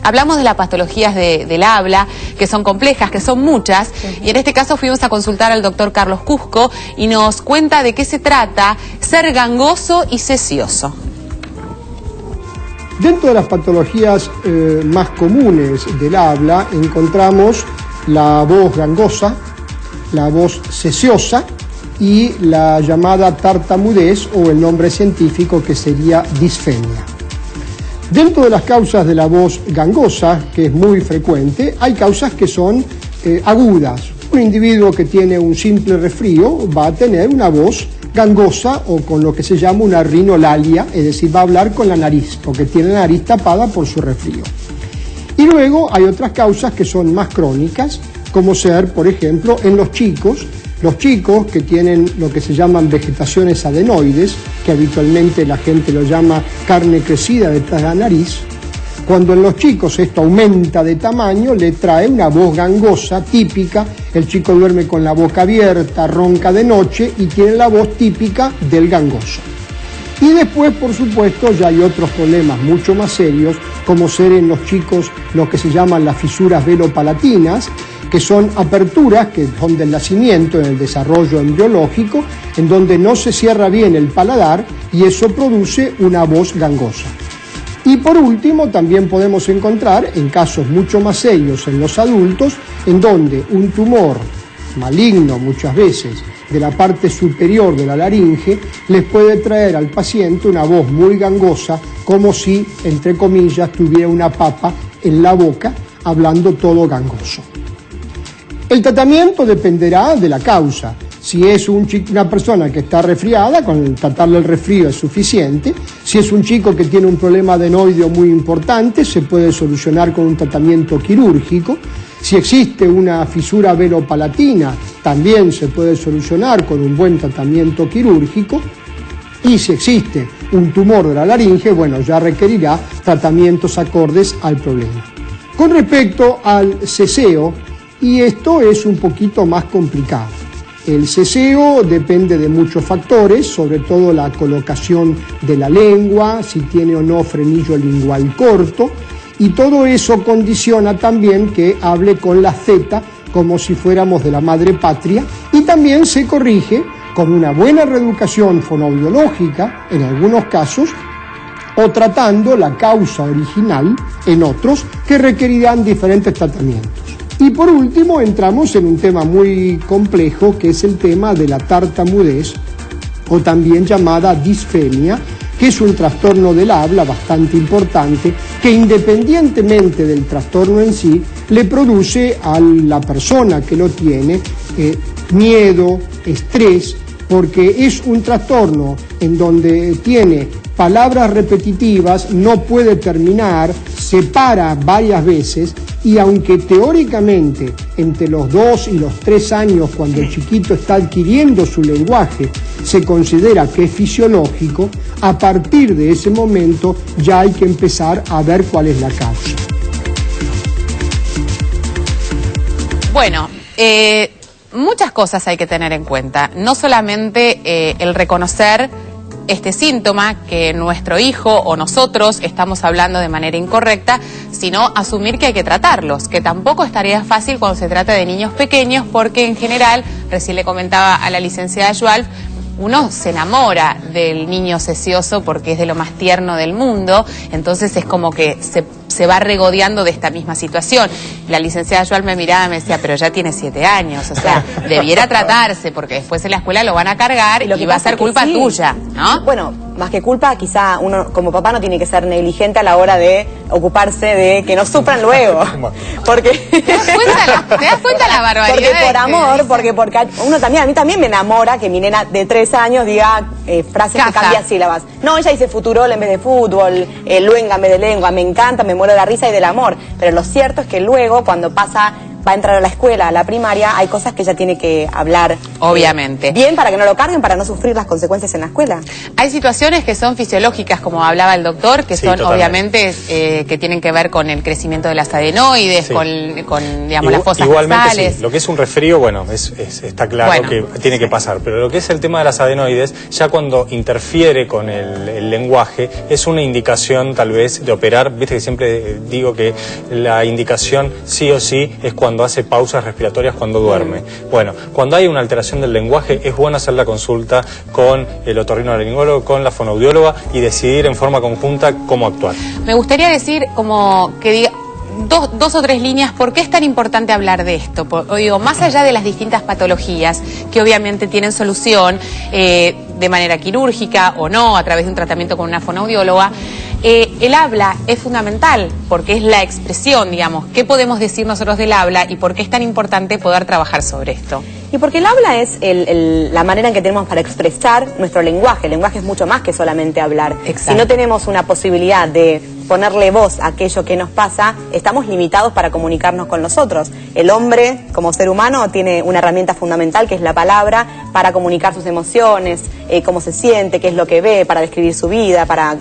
Hablamos de las patologías del habla, que son complejas, que son muchas, y en este caso fuimos a consultar al doctor Carlos Cusco y nos cuenta de qué se trata ser gangoso y sesioso. Dentro de las patologías más comunes del habla encontramos la voz gangosa, la voz sesiosa y la llamada tartamudez, o el nombre científico que sería disfenia. Dentro de las causas de la voz gangosa, que es muy frecuente, hay causas que son agudas. Un individuo que tiene un simple resfrío va a tener una voz gangosa o con lo que se llama una rinolalia, es decir, va a hablar con la nariz, porque tiene la nariz tapada por su resfrío. Y luego hay otras causas que son más crónicas, como ser, por ejemplo, en los chicos que tienen lo que se llaman vegetaciones adenoides, que habitualmente la gente lo llama carne crecida detrás de la nariz. Cuando en los chicos esto aumenta de tamaño, le trae una voz gangosa típica. El chico duerme con la boca abierta, ronca de noche y tiene la voz típica del gangoso. Y después, por supuesto, ya hay otros problemas mucho más serios, como ser en los chicos lo que se llaman las fisuras velopalatinas, que son aperturas que son del nacimiento, en el desarrollo embriológico, en donde no se cierra bien el paladar y eso produce una voz gangosa. Y por último, también podemos encontrar en casos mucho más serios en los adultos, en donde un tumor maligno muchas veces de la parte superior de la laringe les puede traer al paciente una voz muy gangosa, como si, entre comillas, tuviera una papa en la boca, hablando todo gangoso. El tratamiento dependerá de la causa. Si es una persona que está resfriada, con tratarle el resfrío es suficiente. Si es un chico que tiene un problema adenoideo muy importante, se puede solucionar con un tratamiento quirúrgico. Si existe una fisura velopalatina, también se puede solucionar con un buen tratamiento quirúrgico. Y si existe un tumor de la laringe, bueno, ya requerirá tratamientos acordes al problema. Con respecto al ceseo, y esto es un poquito más complicado. El ceseo depende de muchos factores, sobre todo la colocación de la lengua, si tiene o no frenillo lingual corto, y todo eso condiciona también que hable con la Z como si fuéramos de la madre patria, y también se corrige con una buena reeducación fonoaudiológica en algunos casos, o tratando la causa original en otros que requerirán diferentes tratamientos. Y por último entramos en un tema muy complejo, que es el tema de la tartamudez, o también llamada disfenia, que es un trastorno del habla bastante importante, que independientemente del trastorno en sí, le produce a la persona que lo tiene miedo, estrés, porque es un trastorno en donde tiene palabras repetitivas, no puede terminar, se para varias veces, y aunque teóricamente entre los 2 y los 3 años, cuando el chiquito está adquiriendo su lenguaje, se considera que es fisiológico, a partir de ese momento ya hay que empezar a ver cuál es la causa. Bueno, muchas cosas hay que tener en cuenta, no solamente el reconocer este síntoma, que nuestro hijo o nosotros estamos hablando de manera incorrecta, sino asumir que hay que tratarlos, que tampoco es tarea fácil cuando se trata de niños pequeños, porque en general, recién le comentaba a la licenciada Joalf, uno se enamora del niño sesioso porque es de lo más tierno del mundo, entonces es como que se va regodeando de esta misma situación. La licenciada Joalf me miraba y me decía, pero ya tiene 7 años, o sea, debiera tratarse, porque después en la escuela lo van a cargar y va a ser culpa tuya, ¿no? Bueno, más que culpa, quizá uno como papá no tiene que ser negligente a la hora de ocuparse de que no sufran luego. Porque ¿Te das cuenta la barbaridad? Porque por amor, porque uno también, a mí también me enamora que mi nena de 3 años diga frases que cambian sílabas. No, ella dice futurol en vez de fútbol, luenga en vez de lengua, me encanta, me muero de la risa y del amor. Pero lo cierto es que luego, cuando pasa va a entrar a la escuela, a la primaria, hay cosas que ella tiene que hablar. Obviamente. Bien, para que no lo carguen, para no sufrir las consecuencias en la escuela. Hay situaciones que son fisiológicas, como hablaba el doctor, que son obviamente que tienen que ver con el crecimiento de las adenoides, con digamos, las fosas nasales. Sí. Lo que es un resfrío, bueno, está claro que tiene que pasar, pero lo que es el tema de las adenoides, ya cuando interfiere con el lenguaje, es una indicación tal vez de operar. Viste que siempre digo que la indicación sí o sí es cuando hace pausas respiratorias cuando duerme. Bueno, cuando hay una alteración del lenguaje es bueno hacer la consulta con el otorrinolaringólogo, con la fonoaudióloga y decidir en forma conjunta cómo actuar. Me gustaría decir como que diga dos o tres líneas, ¿por qué es tan importante hablar de esto? Digo, más allá de las distintas patologías que obviamente tienen solución de manera quirúrgica o no, a través de un tratamiento con una fonoaudióloga, el habla es fundamental porque es la expresión, digamos, ¿qué podemos decir nosotros del habla y por qué es tan importante poder trabajar sobre esto? Y porque el habla es la manera en que tenemos para expresar nuestro lenguaje. El lenguaje es mucho más que solamente hablar. Exacto. Si no tenemos una posibilidad de ponerle voz a aquello que nos pasa, estamos limitados para comunicarnos con los otros. El hombre, como ser humano, tiene una herramienta fundamental que es la palabra para comunicar sus emociones, cómo se siente, qué es lo que ve, para describir su vida, para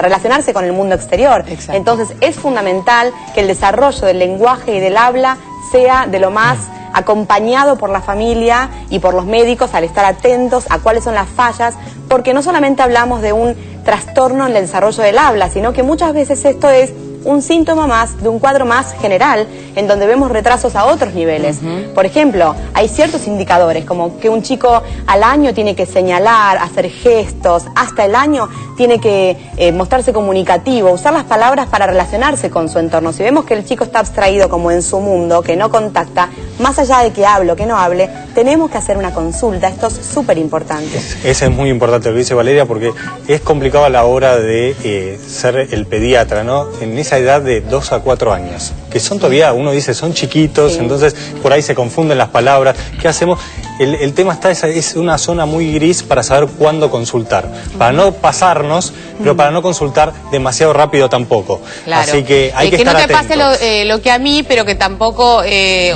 relacionarse con el mundo exterior. Exacto. Entonces es fundamental que el desarrollo del lenguaje y del habla sea de lo más acompañado por la familia y por los médicos al estar atentos a cuáles son las fallas, porque no solamente hablamos de un trastorno en el desarrollo del habla, sino que muchas veces esto es un síntoma más de un cuadro más general en donde vemos retrasos a otros niveles. Por ejemplo, hay ciertos indicadores como que un chico al año tiene que señalar, hacer gestos, hasta el año tiene que mostrarse comunicativo, usar las palabras para relacionarse con su entorno. Si vemos que el chico está abstraído como en su mundo, que no contacta, más allá de que hable o que no hable, tenemos que hacer una consulta. Esto es súper importante. Eso es muy importante lo que dice Valeria, porque es complicado a la hora de ser el pediatra, ¿no? En esa edad de 2 a 4 años, que son todavía, uno dice, son chiquitos, entonces por ahí se confunden las palabras. ¿Qué hacemos? El tema es una zona muy gris para saber cuándo consultar, para no pasarnos, pero para no consultar demasiado rápido tampoco. Claro. Así que hay que estar no te atentos. pase lo que a mí, pero que tampoco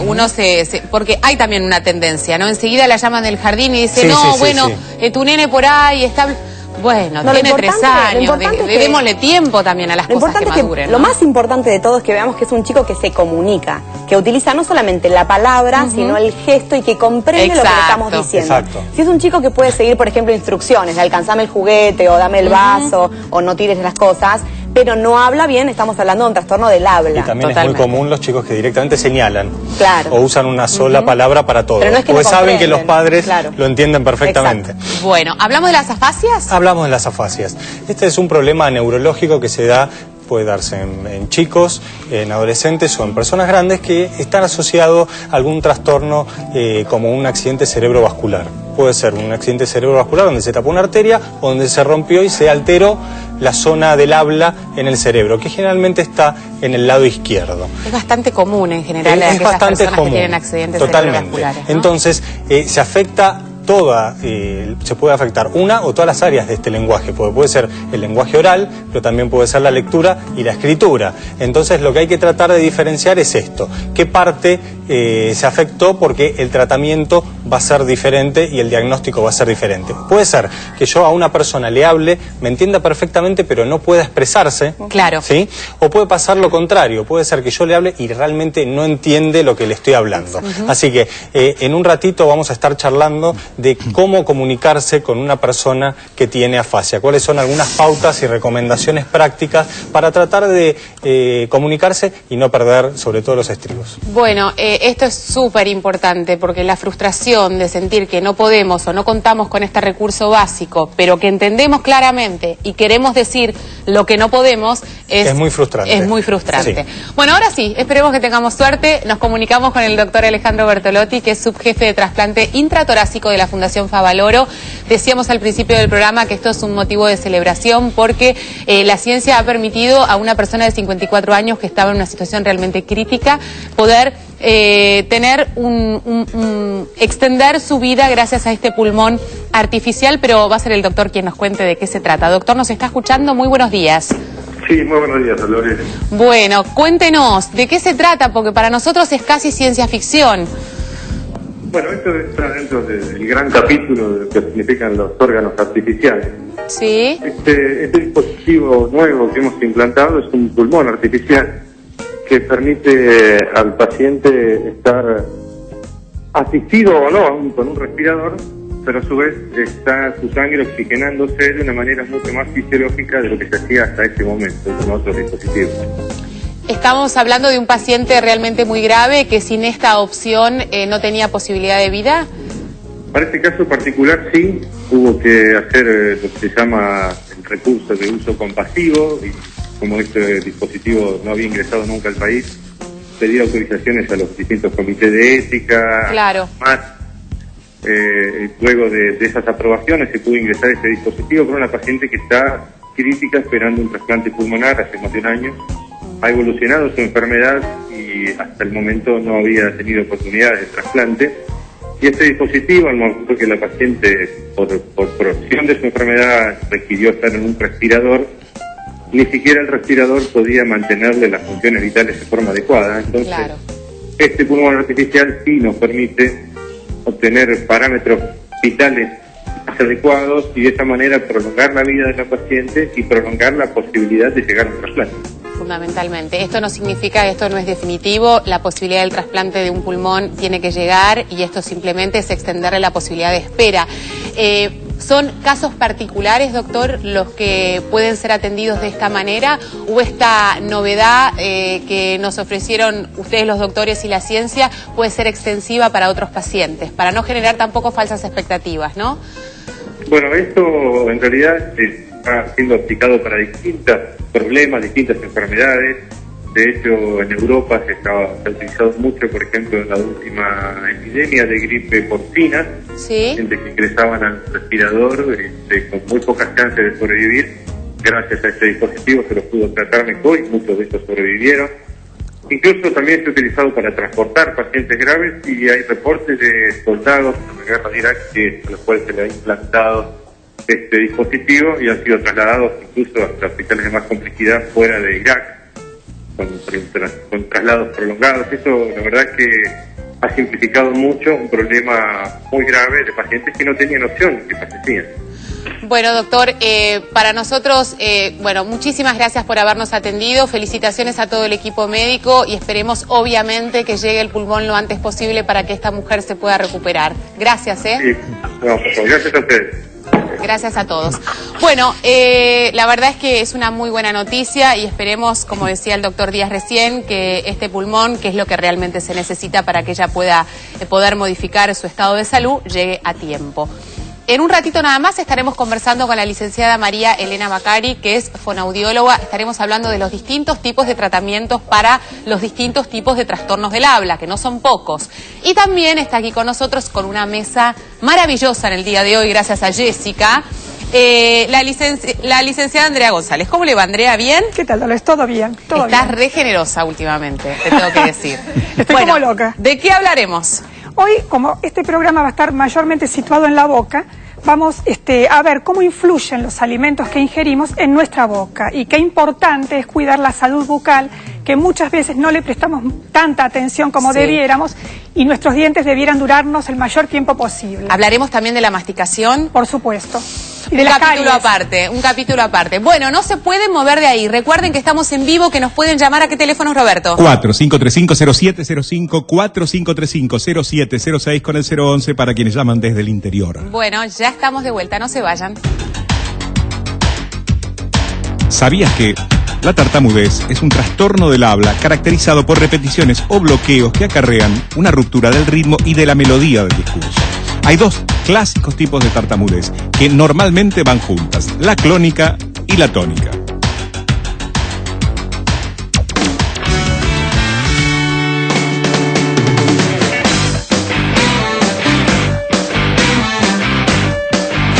uno porque hay también una tendencia, ¿no? Enseguida la llaman del jardín y dice, tu nene por ahí está... Bueno, tiene 3 años, démosle tiempo también a las cosas que maduren, ¿no? Lo más importante de todo es que veamos que es un chico que se comunica, que utiliza no solamente la palabra, sino el gesto y que comprende lo que le estamos diciendo. Exacto. Si es un chico que puede seguir, por ejemplo, instrucciones, de alcanzame el juguete o dame el vaso o no tires las cosas, pero no habla bien, estamos hablando de un trastorno del habla. Y también es muy común los chicos que directamente señalan o usan una sola palabra para todo. Pero no es que porque no saben que los padres lo entienden perfectamente. Exacto. Bueno, ¿hablamos de las afasias? Hablamos de las afasias. Este es un problema neurológico que se da, puede darse en chicos, en adolescentes o en personas grandes que están asociados a algún trastorno como un accidente cerebrovascular. Puede ser un accidente cerebrovascular donde se tapó una arteria o donde se rompió y se alteró la zona del habla en el cerebro, que generalmente está en el lado izquierdo. Es bastante común en general a aquellas personas que tienen accidentes cerebrovasculares, ¿no? Entonces, se afecta se puede afectar una o todas las áreas de este lenguaje, porque puede ser el lenguaje oral, pero también puede ser la lectura y la escritura. Entonces lo que hay que tratar de diferenciar es esto, qué parte se afectó, porque el tratamiento va a ser diferente y el diagnóstico va a ser diferente. Puede ser que yo a una persona le hable, me entienda perfectamente, pero no pueda expresarse, claro, ¿sí? O puede pasar lo contrario, puede ser que yo le hable y realmente no entiende lo que le estoy hablando. Así que en un ratito vamos a estar charlando de cómo comunicarse con una persona que tiene afasia, cuáles son algunas pautas y recomendaciones prácticas para tratar de comunicarse y no perder sobre todo los estribos. Bueno, esto es súper importante porque la frustración de sentir que no podemos o no contamos con este recurso básico, pero que entendemos claramente y queremos decir lo que no podemos, es muy frustrante. Es muy frustrante. Sí. Bueno, ahora sí, esperemos que tengamos suerte. Nos comunicamos con el doctor Alejandro Bertolotti, que es subjefe de trasplante intratorácico de la Fundación Favaloro. Decíamos al principio del programa que esto es un motivo de celebración porque la ciencia ha permitido a una persona de 54 años que estaba en una situación realmente crítica poder extender su vida gracias a este pulmón artificial, pero va a ser el doctor quien nos cuente de qué se trata. Doctor, ¿nos está escuchando? Muy buenos días. Sí, muy buenos días, Dolores. Bueno, cuéntenos, ¿de qué se trata? Porque para nosotros es casi ciencia ficción. Bueno, esto está dentro del gran capítulo de lo que significan los órganos artificiales. Sí. Este dispositivo nuevo que hemos implantado es un pulmón artificial que permite al paciente estar asistido o no con un respirador, pero a su vez está su sangre oxigenándose de una manera mucho más fisiológica de lo que se hacía hasta ese momento con otros dispositivos. Estamos hablando de un paciente realmente muy grave que sin esta opción no tenía posibilidad de vida. Para este caso particular sí, hubo que hacer lo que se llama el recurso de uso compasivo, y como este dispositivo no había ingresado nunca al país, pedir autorizaciones a los distintos comités de ética. Claro. Más. Luego de esas aprobaciones se pudo ingresar este dispositivo con una paciente que está crítica esperando un trasplante pulmonar hace más de un año. Ha evolucionado su enfermedad y hasta el momento no había tenido oportunidades de trasplante. Y este dispositivo, al momento que la paciente, por opción de su enfermedad, requirió estar en un respirador, ni siquiera el respirador podía mantenerle las funciones vitales de forma adecuada. Entonces, claro, este pulmón artificial sí nos permite obtener parámetros vitales más adecuados y de esa manera prolongar la vida de la paciente y prolongar la posibilidad de llegar a un trasplante. Fundamentalmente. Esto no significa, esto no es definitivo, la posibilidad del trasplante de un pulmón tiene que llegar y esto simplemente es extenderle la posibilidad de espera. ¿Son casos particulares, doctor, los que pueden ser atendidos de esta manera? ¿O esta novedad que nos ofrecieron ustedes los doctores y la ciencia puede ser extensiva para otros pacientes? Para no generar tampoco falsas expectativas, ¿no? Bueno, esto en realidad está siendo aplicado para distintos problemas, distintas enfermedades. De hecho, en Europa se ha utilizado mucho, por ejemplo, en la última epidemia de gripe porcina. Sí. Gente que ingresaban al respirador con muy pocas chances de sobrevivir. Gracias a este dispositivo se los pudo tratar mejor y muchos de ellos sobrevivieron. Incluso también se ha utilizado para transportar pacientes graves y hay reportes de soldados en la guerra de Irak a los cuales se le ha implantado este dispositivo y han sido trasladados incluso hasta hospitales de más complejidad fuera de Irak, con traslados prolongados. Eso la verdad que ha simplificado mucho un problema muy grave de pacientes que no tenían opción, que fallecían. Bueno, doctor, para nosotros, bueno, muchísimas gracias por habernos atendido, felicitaciones a todo el equipo médico y esperemos obviamente que llegue el pulmón lo antes posible para que esta mujer se pueda recuperar. Gracias, Sí, no, gracias a ustedes. Gracias a todos. Bueno, la verdad es que es una muy buena noticia y esperemos, como decía el doctor Díaz recién, que este pulmón, que es lo que realmente se necesita para que ella pueda poder modificar su estado de salud, llegue a tiempo. En un ratito nada más estaremos conversando con la licenciada María Elena Macari, que es fonoaudióloga. Estaremos hablando de los distintos tipos de tratamientos para los distintos tipos de trastornos del habla, que no son pocos. Y también está aquí con nosotros con una mesa maravillosa en el día de hoy, gracias a Jessica, la licenciada Andrea González. ¿Cómo le va, Andrea? ¿Bien? ¿Qué tal, Dolores? ¿Todo bien? ¿Todo Estás bien? re generosa últimamente, te tengo que decir. Estoy como loca. ¿De qué hablaremos? Hoy, como este programa va a estar mayormente situado en la boca, vamos a ver cómo influyen los alimentos que ingerimos en nuestra boca y qué importante es cuidar la salud bucal, que muchas veces no le prestamos tanta atención como debiéramos y nuestros dientes debieran durarnos el mayor tiempo posible. Hablaremos también de la masticación. Por supuesto. Y de un capítulo aparte. Bueno, no se pueden mover de ahí. Recuerden que estamos en vivo, que nos pueden llamar. ¿A qué teléfono, Roberto? 4535-0705, 4535-0706 con el 011 para quienes llaman desde el interior. Bueno, ya estamos de vuelta, no se vayan. ¿Sabías que la tartamudez es un trastorno del habla caracterizado por repeticiones o bloqueos que acarrean una ruptura del ritmo y de la melodía del discurso? Hay dos clásicos tipos de tartamudez que normalmente van juntas, la clónica y la tónica.